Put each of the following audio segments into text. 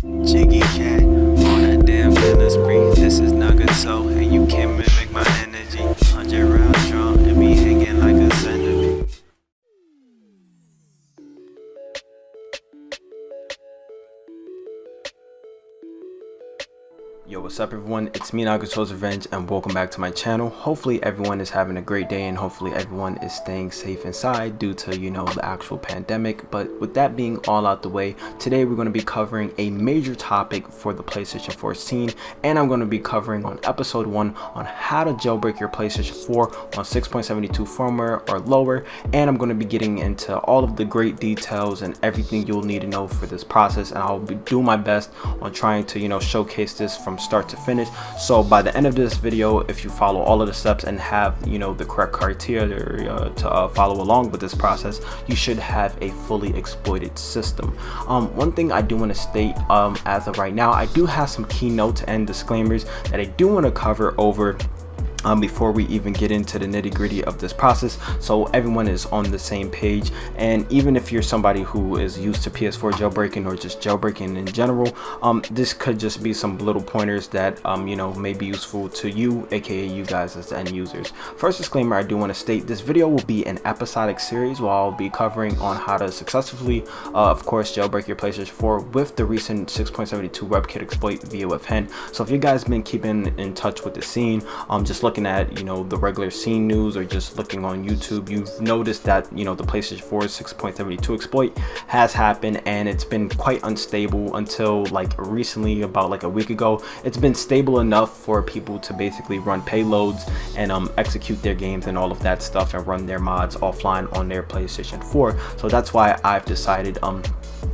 Jiggy cat on a damn feeling spree. This is not good, so and you can't mimic my energy. 100 rounds strong and me hanging like a centipede. Yo, what's up everyone, it's me Nagaso's Revenge and welcome back to my channel. Hopefully everyone is having a great day and hopefully everyone is staying safe inside due to, you know, the actual pandemic. But with that being all out the way, today we're going to be covering a major topic for the PlayStation 4 scene, and I'm going to be covering on episode 1 on how to jailbreak your PlayStation 4 on 6.72 firmware or lower, and I'm going to be getting into all of the great details and everything you'll need to know for this process, and I'll be doing my best on trying to, you know, showcase this from start to finish. So by the end of this video, if you follow all of the steps and have, you know, the correct criteria to follow along with this process, you should have a fully exploited system. One thing I do want to state as of right now, I do have some keynotes and disclaimers that I do want to cover over before we even get into the nitty-gritty of this process, so everyone is on the same page. And even if you're somebody who is used to PS4 jailbreaking or just jailbreaking in general, this could just be some little pointers that you know, may be useful to you, aka you guys as the end users. First disclaimer, I do want to state this video will be an episodic series where I'll be covering on how to successfully of course jailbreak your PlayStation 4 with the recent 6.72 Webkit exploit via HEN. So if you guys been keeping in touch with the scene, just looking at, you know, the regular scene news or just looking on YouTube, you've noticed that, you know, the PlayStation 4 6.72 exploit has happened, and it's been quite unstable until like recently, about like a week ago. It's been stable enough for people to basically run payloads and execute their games and all of that stuff and run their mods offline on their PlayStation 4. So that's why I've decided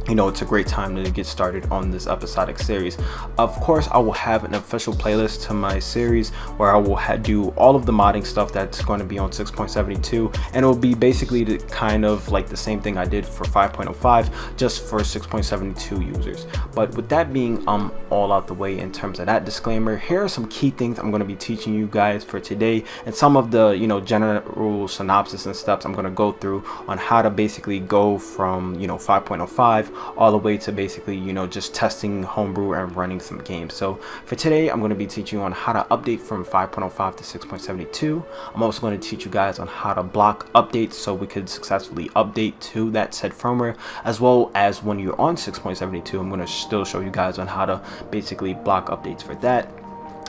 you know, it's a great time to get started on this episodic series. Of course, I will have an official playlist to my series where I will do all of the modding stuff that's going to be on 6.72, and it will be basically the kind of like the same thing I did for 5.05, just for 6.72 users. But with that being all out the way in terms of that disclaimer, here are some key things I'm going to be teaching you guys for today, and some of the, you know, general synopsis and steps I'm going to go through on how to basically go from, you know, 5.05 all the way to basically, you know, just testing Homebrew and running some games. So for today, I'm going to be teaching you on how to update from 5.05 to 6.72. I'm also going to teach you guys on how to block updates so we could successfully update to that said firmware, as well as when you're on 6.72, I'm going to still show you guys on how to basically block updates for that.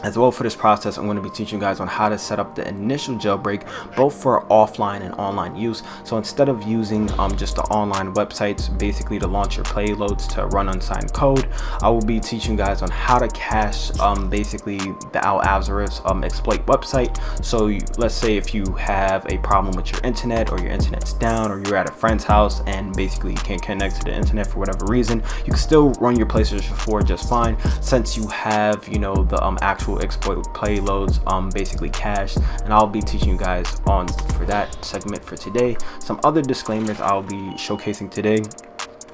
As well, for this process, I'm going to be teaching you guys on how to set up the initial jailbreak, both for offline and online use. So instead of using just the online websites basically to launch your payloads to run unsigned code, I will be teaching you guys on how to cache basically the Azif's exploit website. So let's say if you have a problem with your internet, or your internet's down, or you're at a friend's house and basically you can't connect to the internet for whatever reason, you can still run your PlayStation 4 just fine, since you have, you know, the actual exploit payloads basically cached. And I'll be teaching you guys on for that segment for today. Some other disclaimers I'll be showcasing today.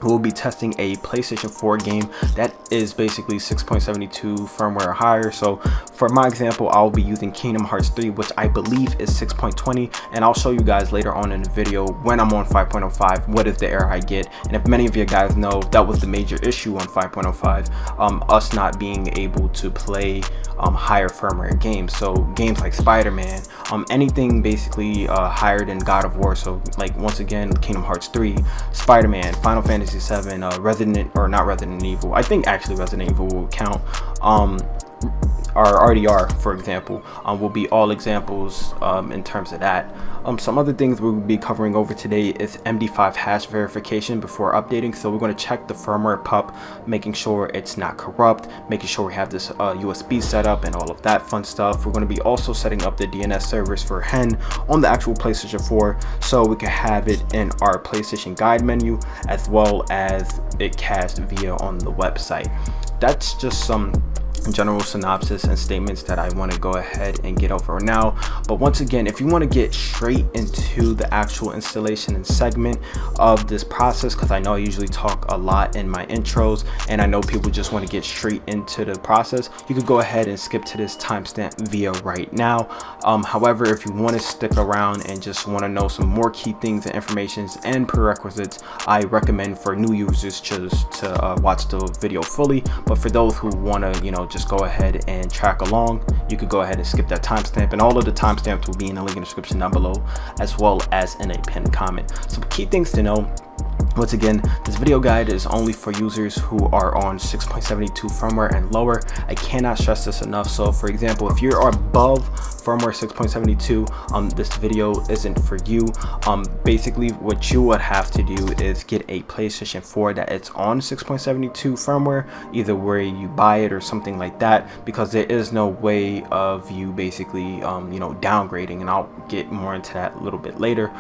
We'll be testing a PlayStation 4 game that is basically 6.72 firmware or higher. So for my example, I'll be using Kingdom Hearts 3, which I believe is 6.20, and I'll show you guys later on in the video when I'm on 5.05 what is the error I get. And if many of you guys know, that was the major issue on 5.05, us not being able to play higher firmware games. So games like Spider-Man, anything basically higher than God of War, so like once again Kingdom Hearts 3, Spider-Man, Final Fantasy 7, Resident Evil, I think actually Resident Evil will count, or RDR for example, will be all examples in terms of that. Some other things we'll be covering over today is MD5 hash verification before updating. So we're going to check the firmware pup, making sure it's not corrupt, making sure we have this USB setup and all of that fun stuff. We're going to be also setting up the DNS servers for HEN on the actual PlayStation 4, so we can have it in our PlayStation guide menu, as well as it cached via on the website. That's just some general synopsis and statements that I want to go ahead and get over now. But once again, if you want to get straight into the actual installation and segment of this process, because I know I usually talk a lot in my intros and I know people just want to get straight into the process, you could go ahead and skip to this timestamp via right now. However, if you want to stick around and just want to know some more key things and informations and prerequisites, I recommend for new users just to watch the video fully. But for those who want to, just go ahead and track along, you could go ahead and skip that timestamp, and all of the timestamps will be in the link in the description down below, as well as in a pinned comment. Some key things to know. Once again, this video guide is only for users who are on 6.72 firmware and lower. I cannot stress this enough. So for example, if you're above firmware 6.72, this video isn't for you. Basically what you would have to do is get a PlayStation 4 that it's on 6.72 firmware, either where you buy it or something like that, because there is no way of you basically downgrading, and I'll get more into that a little bit later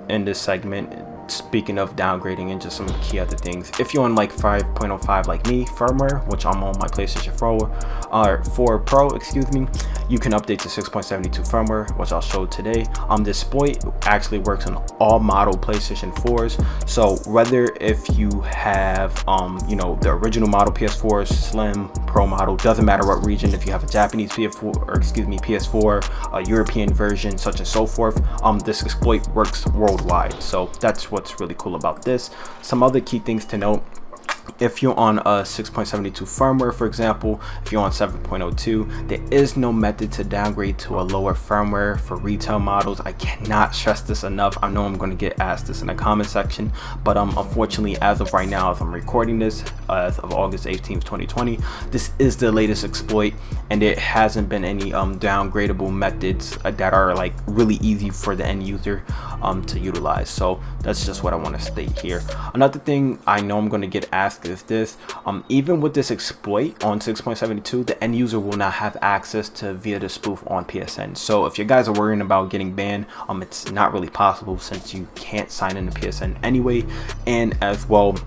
in this segment. Speaking of downgrading and just some key other things, if you're on like 5.05 like me firmware, which I'm on my PlayStation 4 Pro, you can update to 6.72 firmware, which I'll show today. This exploit actually works on all model PlayStation 4s. So whether if you have the original model PS4, Slim, Pro model, doesn't matter what region, if you have a Japanese PS4, a European version, such and so forth, this exploit works worldwide. So that's what's really cool about this. Some other key things to note: if you're on a 6.72 firmware, for example, if you're on 7.02, there is no method to downgrade to a lower firmware for retail models. I cannot stress this enough. I know I'm going to get asked this in the comment section, but unfortunately, as of right now, as I'm recording this, as of August 18th, 2020, this is the latest exploit, and there hasn't been any downgradable methods that are like really easy for the end user to utilize. So that's just what I want to state here. Another thing I know I'm going to get asked is this: even with this exploit on 6.72, the end user will not have access to via the spoof on PSN. So if you guys are worrying about getting banned, it's not really possible, since you can't sign into PSN anyway, and as well,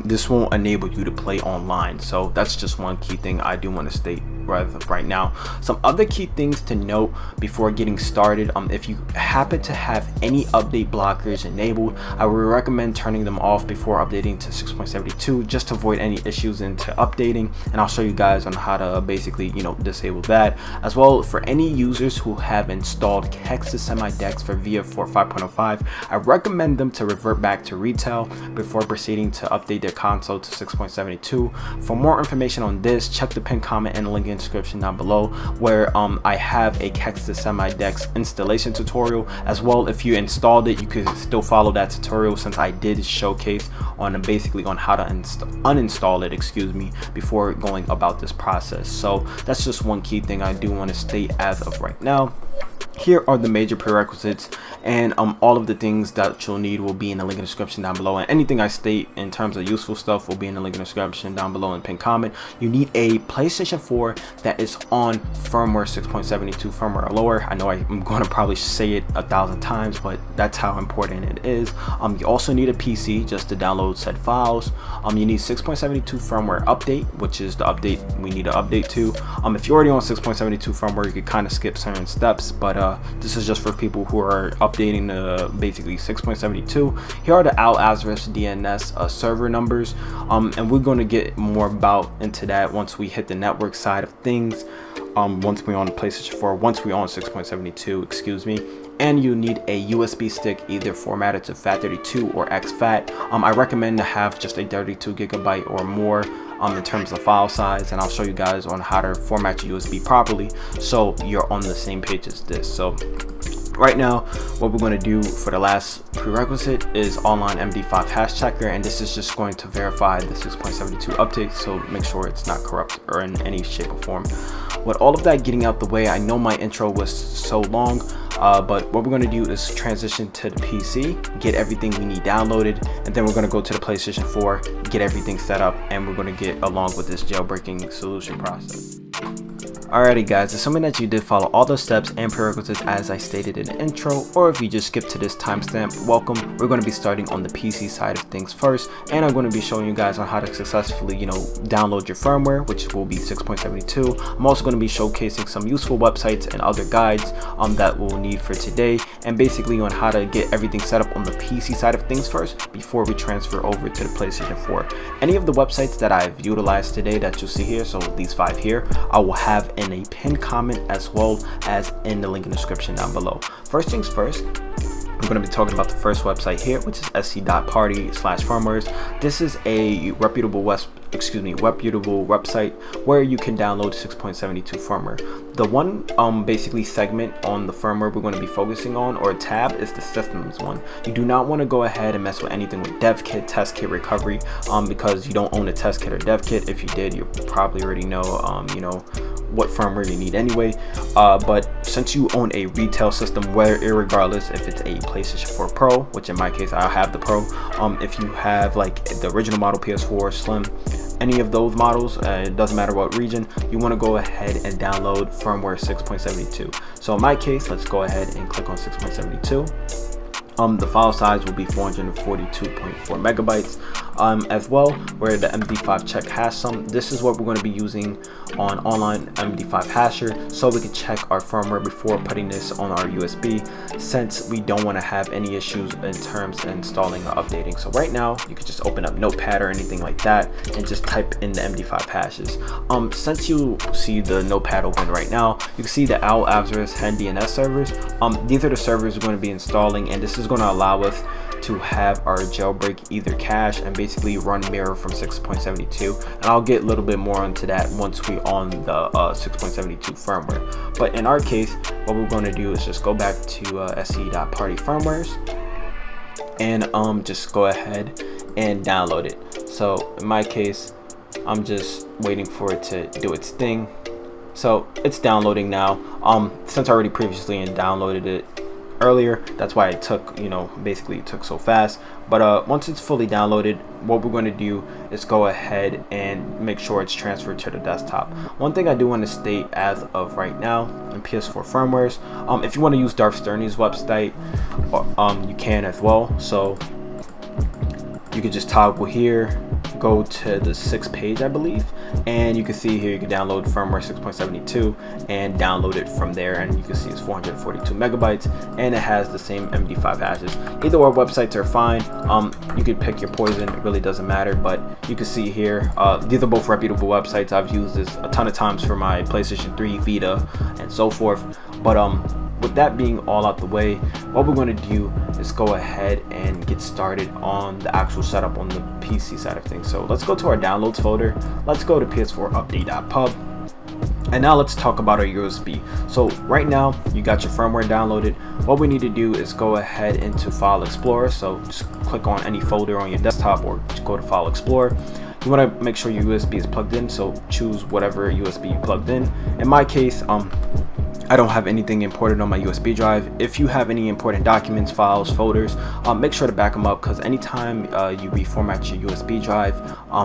this won't enable you to play online. So that's just one key thing I do want to state right now. Some other key things to note before getting started: if you happen to have any update blockers enabled, I would recommend turning them off before updating to 6.72, just to avoid any issues into updating, and I'll show you guys on how to basically disable that. As well, for any users who have installed kex to semi-dex for VIA 4 5.05, I recommend them to revert back to retail before proceeding to update their console to 6.72. For more information on this, check the pinned comment and link in the description down below, where I have a kex to semi-dex installation tutorial. As well, if you installed it, you could still follow that tutorial, since I did showcase on basically on how to uninstall it, before going about this process. So that's just one key thing I do want to state as of right now. Here are the major prerequisites, and all of the things that you'll need will be in the link in the description down below, and anything I state in terms of useful stuff will be in the link in the description down below and pinned comment. You need a PlayStation 4 that is on firmware 6.72 firmware or lower. I know I'm going to probably say it 1,000 times, but that's how important it is. You also need a PC just to download said files. You need 6.72 firmware update, which is the update we need to update to. If you're already on 6.72 firmware, you could kind of skip certain steps, but this is just for people who are updating to basically 6.72. Here are the Azif DNS server numbers, and we're going to get more into that once we hit the network side of things, once we're on PlayStation 4, once we're on 6.72, and you need a USB stick, either formatted to FAT32 or EXFAT. I recommend to have just a 32 gigabyte or more in terms of file size, and I'll show you guys on how to format your USB properly so you're on the same page as this. So right now, what we're going to do for the last prerequisite is online MD5 hash checker, and this is just going to verify the 6.72 update, so make sure it's not corrupt or in any shape or form. With all of that getting out the way, I know my intro was so long, but what we're going to do is transition to the PC, get everything we need downloaded, and then we're going to go to the PlayStation 4, get everything set up, and we're going to get along with this jailbreaking solution process. Alrighty guys, assuming that you did follow all the steps and prerequisites as I stated in the intro, or if you just skipped to this timestamp, welcome. We're going to be starting on the PC side of things first, and I'm going to be showing you guys on how to successfully, download your firmware, which will be 6.72. I'm also going to be showcasing some useful websites and other guides that we'll need for today, and basically on how to get everything set up on the PC side of things first before we transfer over to the PlayStation 4. Any of the websites that I've utilized today that you'll see here, so these 5 here, I will have in a pinned comment as well as in the link in the description down below. First things first, we're going to be talking about the first website here, which is sc.party/firmwares. This is a reputable website where you can download 6.72 firmware. The one basically segment on the firmware we're going to be focusing on, or tab, is the systems one. You do not want to go ahead and mess with anything with dev kit, test kit, recovery, because you don't own a test kit or dev kit. If you did, you probably already know what firmware you need anyway, but since you own a retail system, where irregardless if it's a PlayStation 4 Pro, which in my case I have the Pro, if you have like the original model PS4 Slim, any of those models, it doesn't matter what region, you want to go ahead and download firmware 6.72. So in my case, let's go ahead and click on 6.72. The file size will be 442.4 megabytes. As well, where the MD5 check has some. This is what we're going to be using on online MD5 hasher, so we can check our firmware before putting this on our USB, since we don't want to have any issues in terms of installing or updating. So right now, you can just open up Notepad or anything like that and just type in the MD5 hashes. Since you see the Notepad open right now, you can see the OWL, Azif, HEN DNS servers. These are the servers we're going to be installing, and this is going to allow us to have our jailbreak either cache and basically run Mira from 6.72, and I'll get a little bit more onto that once we on the 6.72 firmware. But in our case, what we're going to do is just go back to sc.party firmwares and just go ahead and download it. So in my case, I'm just waiting for it to do its thing. So it's downloading now. Since I already previously downloaded it earlier, that's why it took basically it took so fast. But once it's fully downloaded, what we're going to do is go ahead and make sure it's transferred to the desktop. One thing I do want to state as of right now in PS4 firmwares, if you want to use Darth Sterney's website, you can as well. So you could just toggle here, go to the 6th page, I believe, and you can see here you can download firmware 6.72 and download it from there, and you can see it's 442 megabytes and it has the same MD5 hashes. Either or websites are fine. You could pick your poison, it really doesn't matter, but you can see here these are both reputable websites. I've used this a ton of times for my PlayStation 3, Vita, and so forth. But with that being all out the way, what we're going to do is go ahead and get started on the actual setup on the PC side of things. So let's go to our downloads folder, let's go to PS4 update.pub, and now let's talk about our USB. So right now you got your firmware downloaded. What we need to do is go ahead into File Explorer, so just click on any folder on your desktop or just go to File Explorer. You want to make sure your USB is plugged in, so choose whatever USB you plugged in. In my case, I don't have anything imported on my USB drive. If you have any important documents, files, folders, make sure to back them up, because anytime you reformat your USB drive,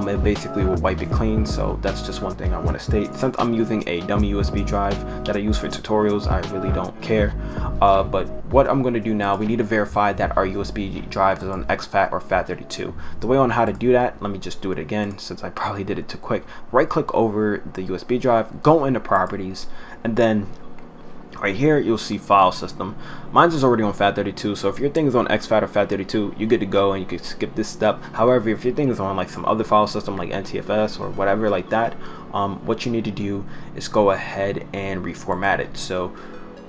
it basically will wipe it clean. So that's just one thing I want to state. Since I'm using a dummy USB drive that I use for tutorials, I really don't care. But what I'm going to do now, we need to verify that our USB drive is on EXFAT or FAT32. The way on how to do that, let me just do it again since I probably did it too quick. Right click over the USB drive, go into properties, and then right here you'll see file system. Mine's is already on FAT32, so if your thing is on EXFAT or FAT32, you're good to go and you can skip this step. However, if your thing is on like some other file system like NTFS or whatever like that, what you need to do is go ahead and reformat it. So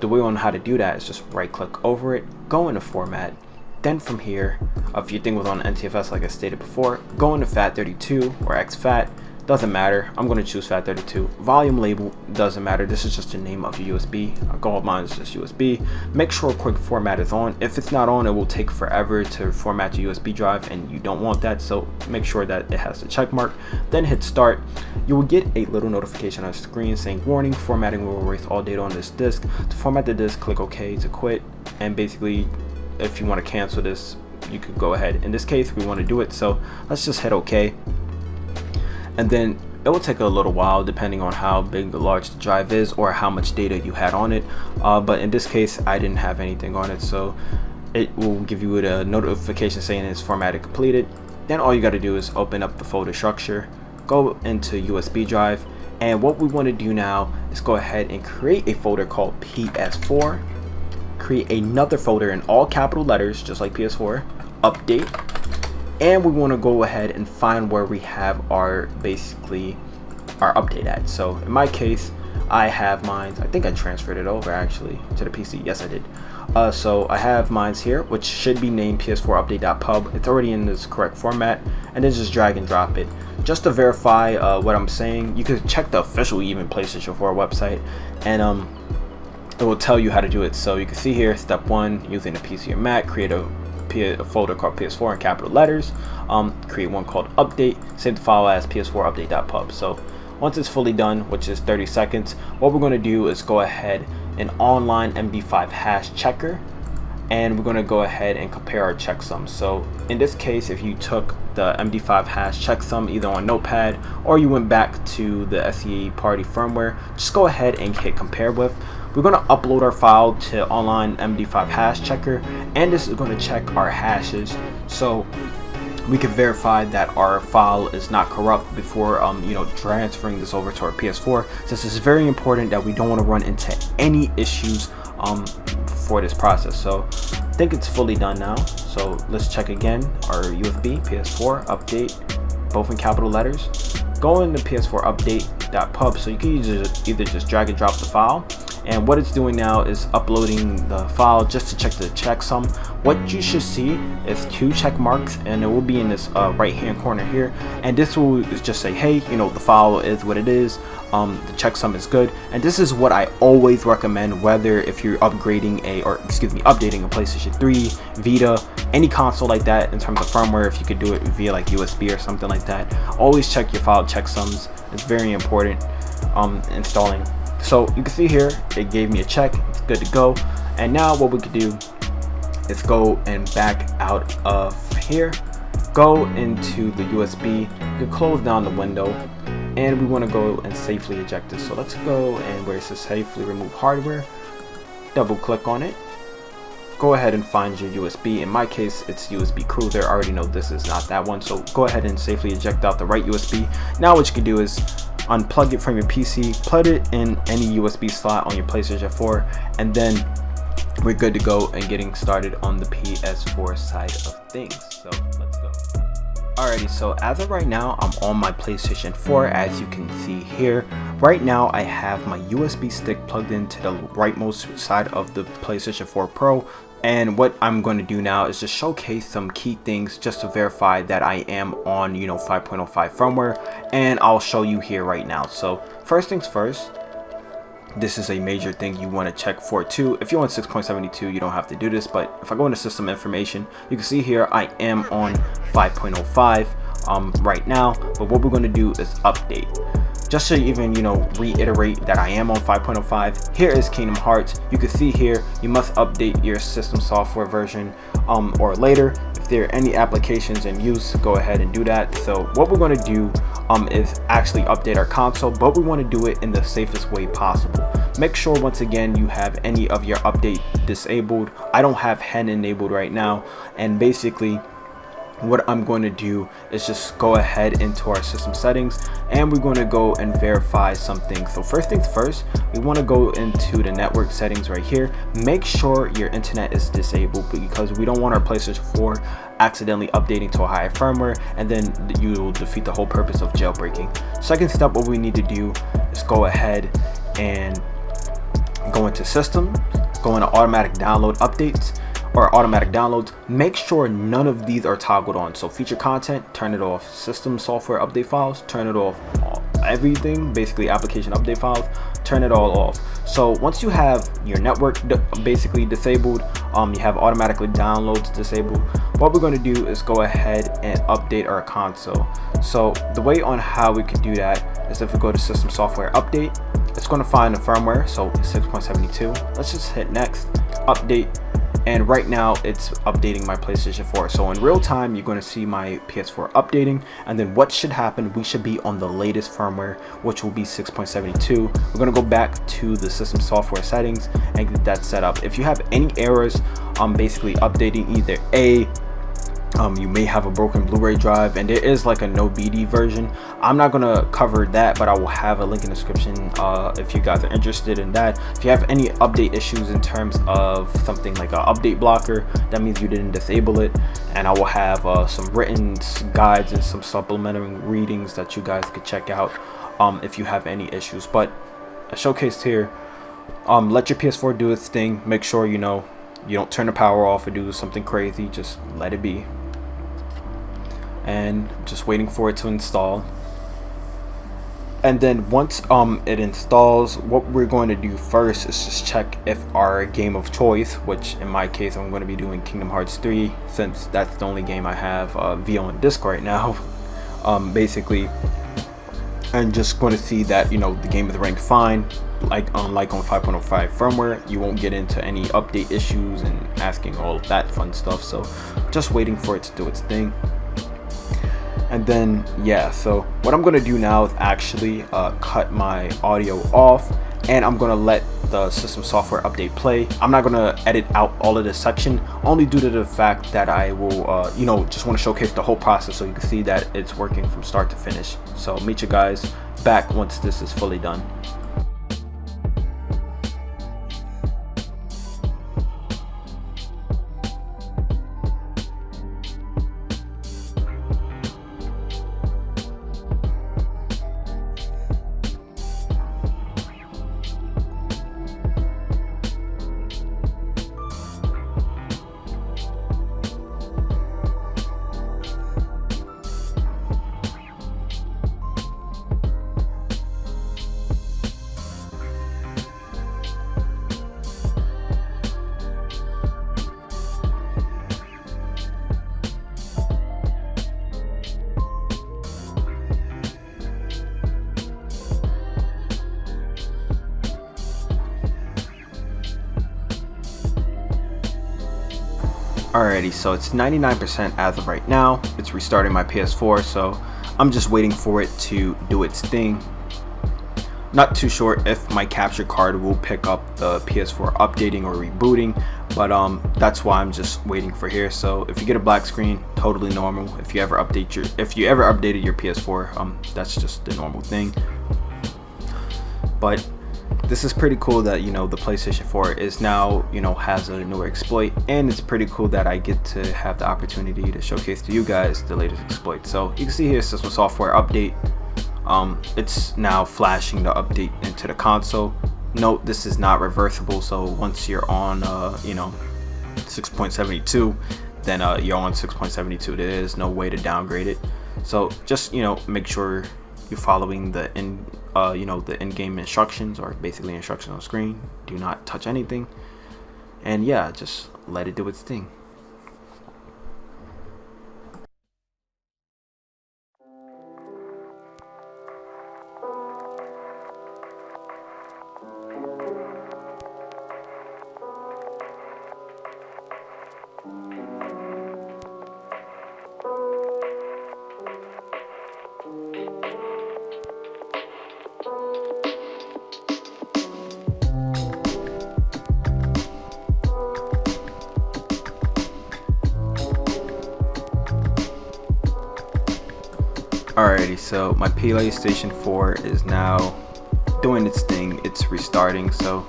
the way on how to do that is just right click over it, go into format, then from here, if your thing was on NTFS like I stated before, go into FAT32 or EXFAT. Doesn't matter, I'm going to choose FAT32. Volume label doesn't matter, this is just the name of your USB. Go with mine is just USB. Make sure quick format is on. If it's not on, it will take forever to format your USB drive, and you don't want that, so make sure that it has the check mark. Then hit start. You will get a little notification on the screen saying warning, formatting will erase all data on this disk. To format the disk, click OK to quit, and basically if you want to cancel this, you could go ahead. In this case, we want to do it, so let's just hit OK. And then it will take a little while depending on how big or large the drive is or how much data you had on it, but in this case I didn't have anything on it, so it will give you a notification saying it's formatted completed. Then all you got to do is open up the folder structure, go into USB drive, and what we want to do now is go ahead and create a folder called PS4, create another folder in all capital letters just like PS4, update, and we want to go ahead and find where we have our basically our update at. So in my case I have mine, I think I transferred it over actually to the PC. Yes, I did. So I have mine here, which should be named PS4 update.pub. It's already in this correct format, and then just drag and drop it. Just to verify what I'm saying, you can check the official even PlayStation 4 website, and it will tell you how to do it. So you can see here, step 1, using a PC or Mac, create a folder called PS4 in capital letters, create one called update, save the file as PS4 update.pub. So once it's fully done, which is 30 seconds, what we're going to do is go ahead and online MD5 hash checker, and we're going to go ahead and compare our checksums. So in this case, if you took the MD5 hash checksum either on Notepad or you went back to the SE party firmware, just go ahead and hit compare with. We're going to upload our file to online MD5 hash checker, and this is going to check our hashes so we can verify that our file is not corrupt before transferring this over to our PS4, since it's very important that we don't want to run into any issues for this process. So I think it's fully done now, so let's check again our USB PS4 update, both in capital letters. Go into PS4 update.pub, so you can either just drag and drop the file, and what it's doing now is uploading the file just to check the checksum. What you should see is 2 check marks, and it will be in this right hand corner here, and this will just say, hey, the file is what it is, the checksum is good. And this is what I always recommend, whether if you're updating a PlayStation 3, Vita, any console like that in terms of firmware. If you could do it via like USB or something like that, always check your file checksums. It's very important installing. So you can see here, it gave me a check, it's good to go. And now what we could do is go and back out of here, go into the USB, you can close down the window, and we want to go and safely eject this. So let's go and where it says safely remove hardware, double click on it, go ahead and find your USB. In my case, it's USB Cruiser. I already know this is not that one, so go ahead and safely eject out the right USB. Now what you can do is unplug it from your PC, plug it in any USB slot on your PlayStation 4, and then we're good to go and getting started on the PS4 side of things. So let's go. Alrighty, so as of right now, I'm on my PlayStation 4. As you can see here, right now I have my USB stick plugged into the rightmost side of the PlayStation 4 Pro. And what I'm going to do now is just showcase some key things just to verify that I am on 5.05 firmware, and I'll show you here right now. So first things first, this is a major thing you want to check for too. If you're on 6.72, you don't have to do this, but if I go into system information, you can see here I am on 5.05 right now. But what we're going to do is update. Just to even reiterate that I am on 5.05, here is Kingdom Hearts. You can see here you must update your system software version or later. If there are any applications in use, go ahead and do that. So what we're going to do is actually update our console, but we want to do it in the safest way possible. Make sure once again you have any of your update disabled. I don't have HEN enabled right now, and basically what I'm going to do is just go ahead into our system settings, and we're going to go and verify something. So first things first, we want to go into the network settings right here. Make sure your internet is disabled, because we don't want our PlayStation 4 accidentally updating to a higher firmware, and then you will defeat the whole purpose of jailbreaking. Second step, what we need to do is go ahead and go into system, go into automatic download updates or automatic downloads. Make sure none of these are toggled on. So feature content, turn it off. System software update files, turn it off. Everything, basically application update files, turn it all off. So once you have your network basically disabled, you have automatically downloads disabled, what we're going to do is go ahead and update our console. So the way on how we can do that is if we go to system software update, it's going to find the firmware, so 6.72. Let's just hit next, update, and right now it's updating my PlayStation 4. So in real time, you're going to see my PS4 updating, and then what should happen, we should be on the latest firmware, which will be 6.72. We're going to go back to the system software settings and get that set up. If you have any errors, I'm basically updating either you may have a broken Blu-ray drive, and there is like a no BD version. I'm not gonna cover that, but I will have a link in the description if you guys are interested in that. If you have any update issues in terms of something like an update blocker, that means you didn't disable it, and I will have some written guides and some supplementary readings that you guys could check out if you have any issues. But I showcased here, let your PS4 do its thing. Make sure you don't turn the power off or do something crazy. Just let it be. And just waiting for it to install. And then once it installs, what we're going to do first is just check if our game of choice, which in my case I'm going to be doing Kingdom Hearts 3, since that's the only game I have via on disc right now, basically. And just going to see that the game is ranked fine, like on 5.05 firmware. You won't get into any update issues and asking all of that fun stuff. So just waiting for it to do its thing. And then yeah, so what I'm gonna do now is actually cut my audio off, and I'm gonna let the system software update play. I'm not gonna edit out all of this section, only due to the fact that I will just want to showcase the whole process so you can see that it's working from start to finish. So meet you guys back once this is fully done. Alrighty, so it's 99% as of right now. It's restarting my PS4, so I'm just waiting for it to do its thing. Not too sure if my capture card will pick up the PS4 updating or rebooting, but that's why I'm just waiting for here. So if you get a black screen, totally normal. If you ever updated your PS4, that's just the normal thing. But this is pretty cool that the PlayStation 4 is now has a newer exploit, and it's pretty cool that I get to have the opportunity to showcase to you guys the latest exploit. So you can see here, system software update. It's now flashing the update into the console. Note, this is not reversible, so once you're on 6.72, then you're on 6.72. there is no way to downgrade it. So just make sure you're following the in-game instructions, or basically instructions on screen. Do not touch anything, and yeah, just let it do its thing. Alrighty, so my PlayStation 4 is now doing its thing. It's restarting, so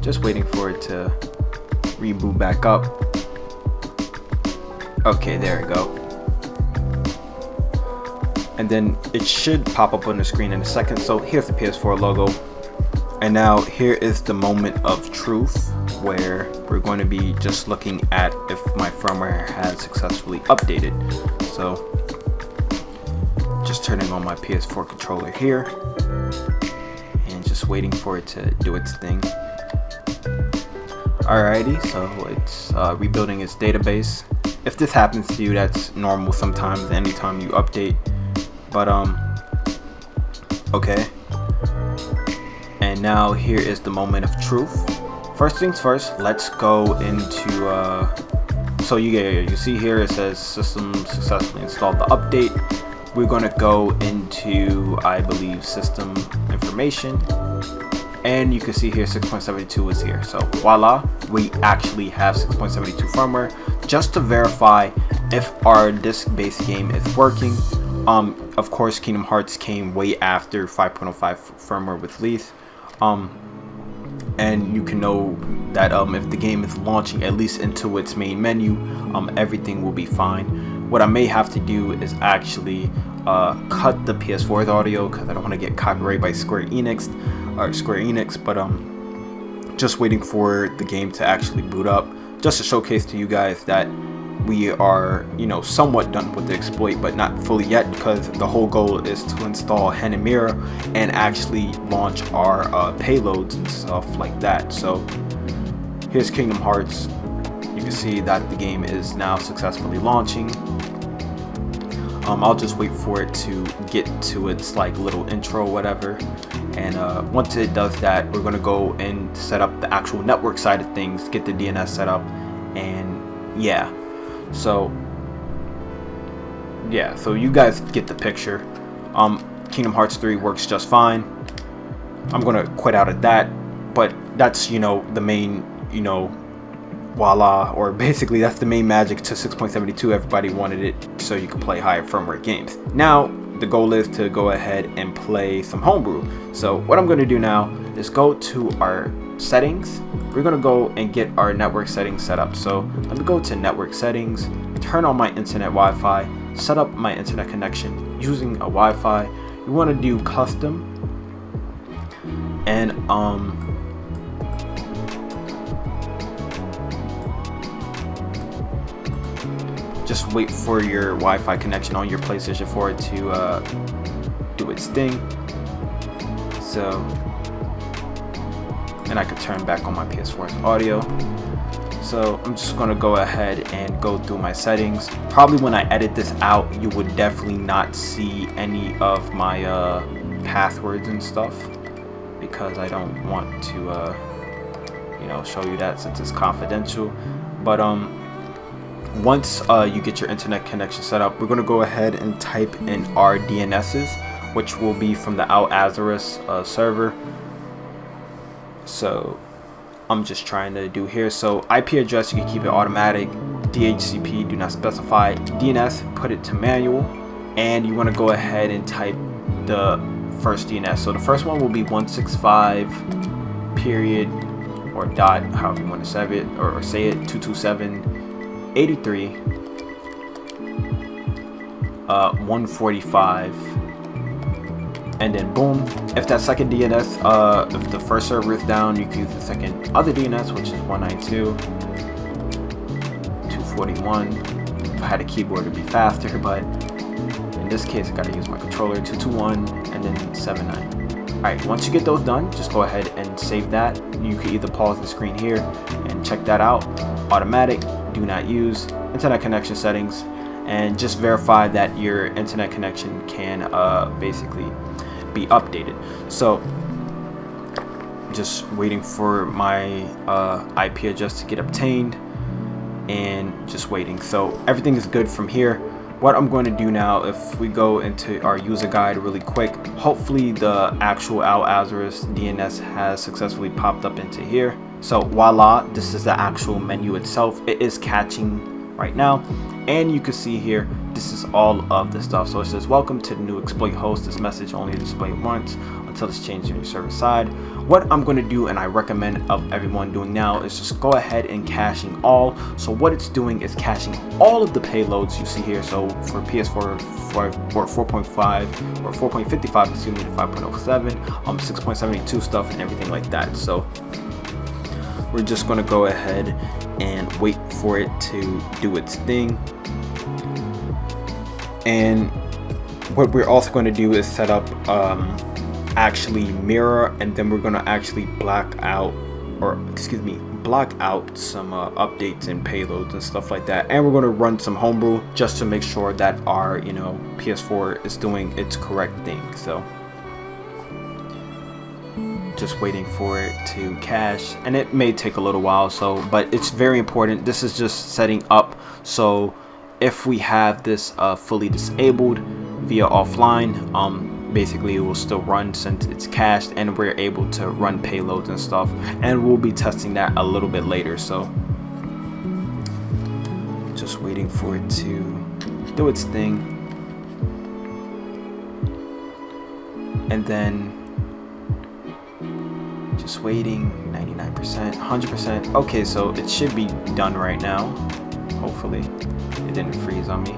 just waiting for it to reboot back up. Okay, there we go. And then it should pop up on the screen in a second. So here's the PS4 logo. And now here is the moment of truth, where we're going to be just looking at if my firmware has successfully updated. So just turning on my PS4 controller here and just waiting for it to do its thing. Alrighty, so it's rebuilding its database. If this happens to you, that's normal sometimes, anytime you update. But okay. And now here is the moment of truth. first things first, let's go into so you see here it says system successfully installed the update. We're going to go into, I believe, system information, and you can see here 6.72 is here. So voila, we actually have 6.72 firmware just to verify if our disk-based game is working. Of course, Kingdom Hearts came way after 5.05 firmware with release, and you can know that if the game is launching at least into its main menu, everything will be fine. What I may have to do is actually cut the PS4's audio because I don't want to get copyrighted by Square Enix, but just waiting for the game to actually boot up, just to showcase to you guys that we are, somewhat done with the exploit, but not fully yet, because the whole goal is to install HEN and Mira and actually launch our payloads and stuff like that. So here's Kingdom Hearts. You can see that the game is now successfully launching. I'll just wait for it to get to its like little intro, whatever. And once it does that, we're gonna go and set up the actual network side of things, get the DNS set up, and yeah. So you guys get the picture. Kingdom Hearts 3 works just fine. I'm gonna quit out at that, but that's the main voila, or basically that's the main magic to 6.72. Everybody wanted it so you can play higher firmware games. Now the goal is to go ahead and play some Homebrew. So what I'm going to do now is go to our settings. We're going to go and get our network settings set up. So let me go to network settings, turn on my internet Wi-Fi, set up my internet connection using a Wi-Fi. You want to do custom, and just wait for your Wi-Fi connection on your PlayStation 4 to do its thing. So, and I could turn back on my PS4's audio. So I'm just gonna go ahead and go through my settings. Probably when I edit this out, you would definitely not see any of my passwords and stuff, because I don't want to show you that since it's confidential. But once you get your internet connection set up, we're going to go ahead and type in our DNSs, which will be from the Al Azarus server. So I'm just trying to do here. So IP address, you can keep it automatic. DHCP, do not specify. DNS, put it to manual. And you want to go ahead and type the first DNS. So the first one will be 165 period or dot, however you want to say it, 227 83 145, and then boom. If that second DNS, if the first server is down, you can use the second other DNS, which is 192 241. If I had a keyboard, it'd be faster, but in this case I gotta use my controller. 221 and then 79. Alright, once you get those done, just go ahead and save that. You can either pause the screen here and check that out. Automatic, do not use, internet connection settings, and just verify that your internet connection can basically be updated. So just waiting for my IP address to get obtained, and just waiting. So everything is good from here. What I'm going to do now, if we go into our user guide really quick, hopefully the actual Al Azarus DNS has successfully popped up into here. So voila, this is the actual menu itself. It is catching right now, and you can see here this is all of the stuff. So it says welcome to the new exploit host. This message only displayed once until it's changed on your server side. What I'm going to do, and I recommend of everyone doing now, is just go ahead and caching all. So what it's doing is caching all of the payloads you see here. So for PS4 or 4.5 or 4.55, excuse me, 5.07, 6.72 stuff and everything like that. So we're just going to go ahead and wait for it to do its thing. And what we're also going to do is set up actually Mira, and then we're going to actually block out some updates and payloads and stuff like that. And we're going to run some Homebrew just to make sure that our PS4 is doing its correct thing. So just waiting for it to cache, and it may take a little while, so but it's very important. This is just setting up, so if we have this fully disabled via offline, basically it will still run since it's cached, and we're able to run payloads and stuff, and we'll be testing that a little bit later. So just waiting for it to do its thing, and then just waiting. 99%, 100%. Okay, so it should be done right now. Hopefully it didn't freeze on me.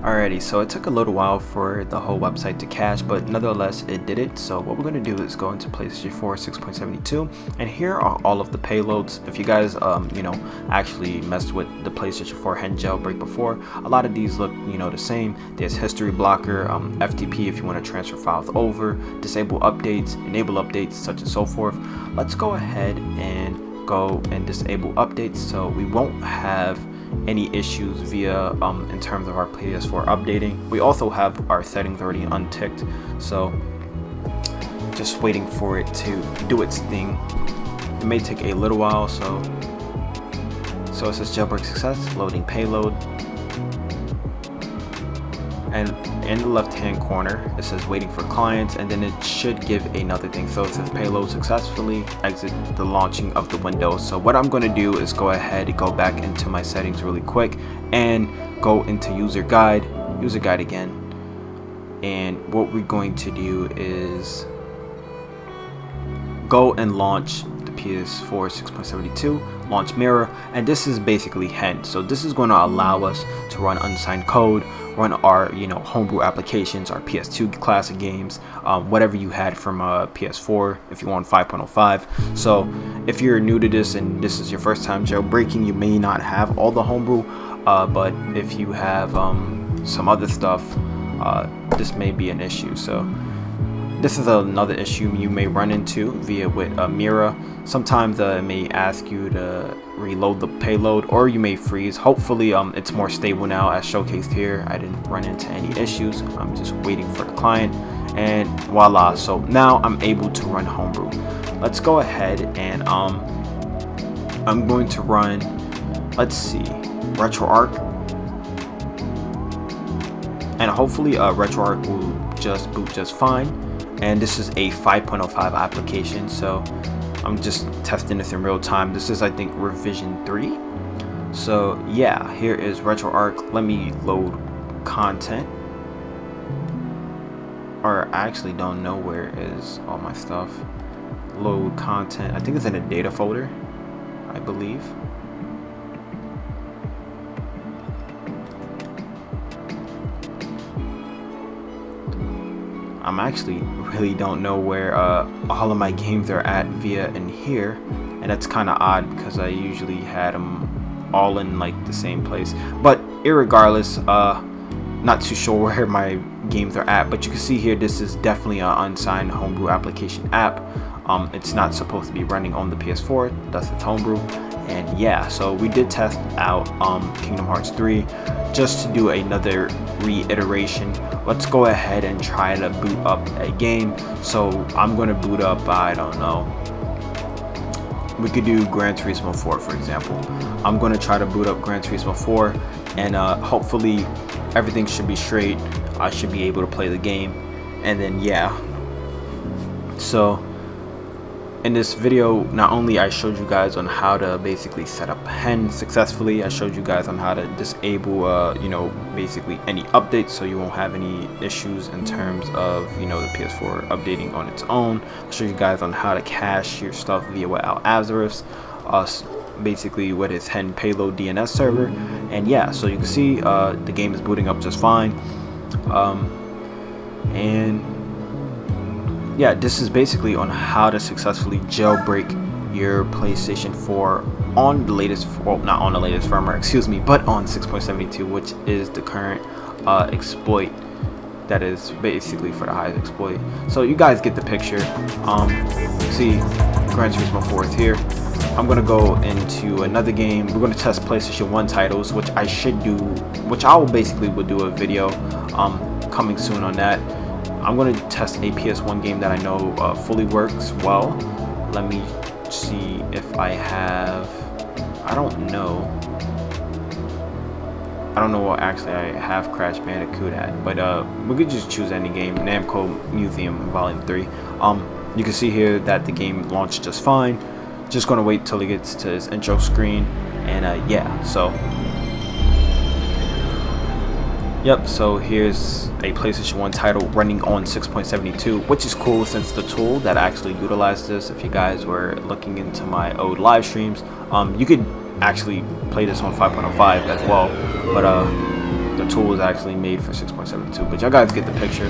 Alrighty, so it took a little while for the whole website to cache, but nonetheless it did it. So what we're going to do is go into PlayStation 4 6.72, and here are all of the payloads. If you guys you know, actually messed with the PlayStation 4 HEN jailbreak before, a lot of these look, you know, the same. There's history blocker, FTP if you want to transfer files over, disable updates, enable updates, such and so forth. Let's go ahead and go and disable updates so we won't have any issues via in terms of our PS4 updating. We also have our settings already unticked, so just waiting for it to do its thing. It may take a little while, so it says jailbreak success, loading payload, and in the left hand corner it says waiting for clients, and then it should give another thing. So it says payload successfully, exit the launching of the window. So what I'm going to do is go ahead and go back into my settings really quick and go into user guide again, and what we're going to do is go and launch the PS4 6.72, launch Mira, and this is basically HEN. So this is going to allow us to run unsigned code, run our, you know, homebrew applications, our PS2 classic games, whatever you had from PS4 if you want 5.05. So if you're new to this and this is your first time jailbreaking, you may not have all the homebrew, but if you have some other stuff, this may be an issue. So this is another issue you may run into via with Mira. Sometimes it may ask you to reload the payload, or you may freeze. Hopefully it's more stable now as showcased here. I didn't run into any issues. I'm just waiting for the client, and voila, so now I'm able to run homebrew. Let's go ahead and I'm going to run, let's see, RetroArch, and hopefully RetroArch will just boot just fine. And this is a 5.05 application, so I'm just testing this in real time. This is, I think, revision 3. So yeah, here is RetroArch. Let me load content, or I actually don't know where is all my stuff. Load content, I think it's in a data folder, I believe. I'm actually really don't know where all of my games are at via in here, and that's kind of odd because I usually had them all in like the same place. But irregardless, not too sure where my games are at, but you can see here this is definitely an unsigned homebrew application app. It's not supposed to be running on the PS4, thus it's homebrew. And yeah, so we did test out Kingdom Hearts 3 just to do another reiteration. Let's go ahead and try to boot up a game. So I'm going to boot up, I don't know, we could do Gran Turismo 4 for example. I'm going to try to boot up Gran Turismo 4, and hopefully everything should be straight. I should be able to play the game, and then yeah. So in this video, not only I showed you guys on how to basically set up HEN successfully, I showed you guys on how to disable you know, basically any updates so you won't have any issues in terms of, you know, the PS4 updating on its own. I showed you guys on how to cache your stuff via without Azif, basically with its HEN payload DNS server. And yeah, so you can see the game is booting up just fine, and yeah, this is basically on how to successfully jailbreak your PlayStation 4 on the latest, well, not on the latest firmware, excuse me, but on 6.72, which is the current exploit that is basically for the highest exploit. So you guys get the picture. See, Gran Turismo 4 is here. I'm gonna go into another game. We're gonna test PlayStation 1 titles, which I should do, which I will basically will do a video coming soon on that. I'm gonna test a PS1 game that I know fully works well. Let me see if I have, I don't know what actually I have Crash Bandicoot at, but we could just choose any game. Namco Museum Volume 3. You can see here that the game launched just fine. Just gonna wait till it gets to his intro screen, and yeah, so yep, so here's a PlayStation 1 title running on 6.72, which is cool since the tool that actually utilized this, if you guys were looking into my old live streams, you could actually play this on 5.05 as well, but the tool was actually made for 6.72, but y'all guys get the picture.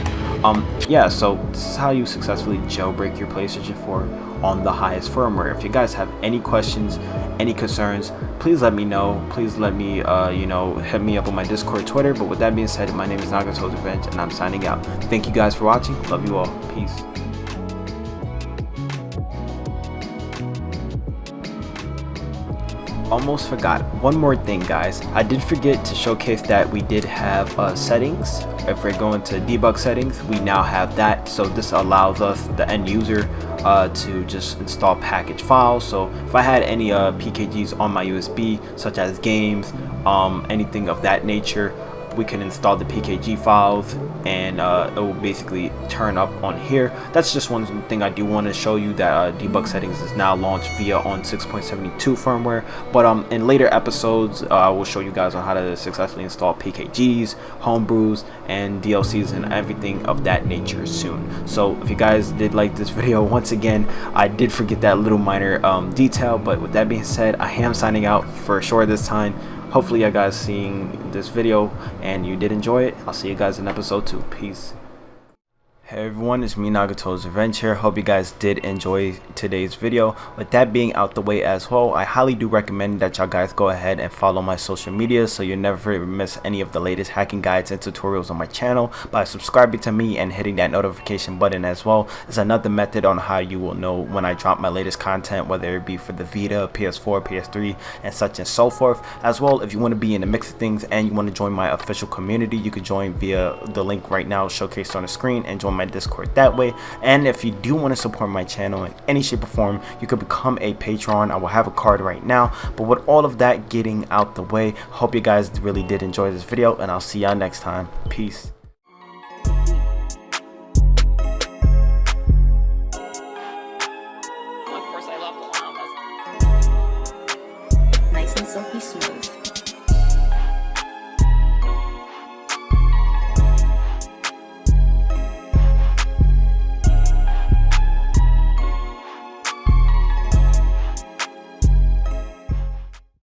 Yeah, so this is how you successfully jailbreak your PlayStation 4 on the highest firmware. If you guys have any questions, any concerns, please let me know. Please let me you know, hit me up on my Discord, Twitter. But with that being said, my name is Nagato's Revenge, and I'm signing out. Thank you guys for watching. Love you all. Peace. Almost forgot one more thing, guys. I did forget to showcase that we did have settings. If we're going to debug settings, we now have that, so this allows us, the end user, to just install package files. So if I had any PKGs on my USB, such as games, anything of that nature, we can install the PKG files, and it will basically turn up on here. That's just one thing I do want to show you, that debug settings is now launched via on 6.72 firmware. But in later episodes, I will show you guys on how to successfully install PKGs, homebrews, and DLCs and everything of that nature soon. So if you guys did like this video, once again, I did forget that little minor detail. But with that being said, I am signing out for sure this time. Hopefully you guys seeing this video and you did enjoy it. I'll see you guys in episode 2. Peace. Hey everyone, it's me, Nagato's Revenge here. Hope you guys did enjoy today's video. With that being out the way as well, I highly do recommend that y'all guys go ahead and follow my social media so you never miss any of the latest hacking guides and tutorials on my channel by subscribing to me and hitting that notification button as well. It's another method on how you will know when I drop my latest content, whether it be for the Vita, PS4, PS3, and such and so forth. As well, if you want to be in the mix of things and you want to join my official community, you can join via the link right now showcased on the screen and join my Discord that way. And if you do want to support my channel in any shape or form, you could become a patron. I will have a card right now. But with all of that getting out the way, hope you guys really did enjoy this video, and I'll see y'all next time. Peace. Nice and silky smooth.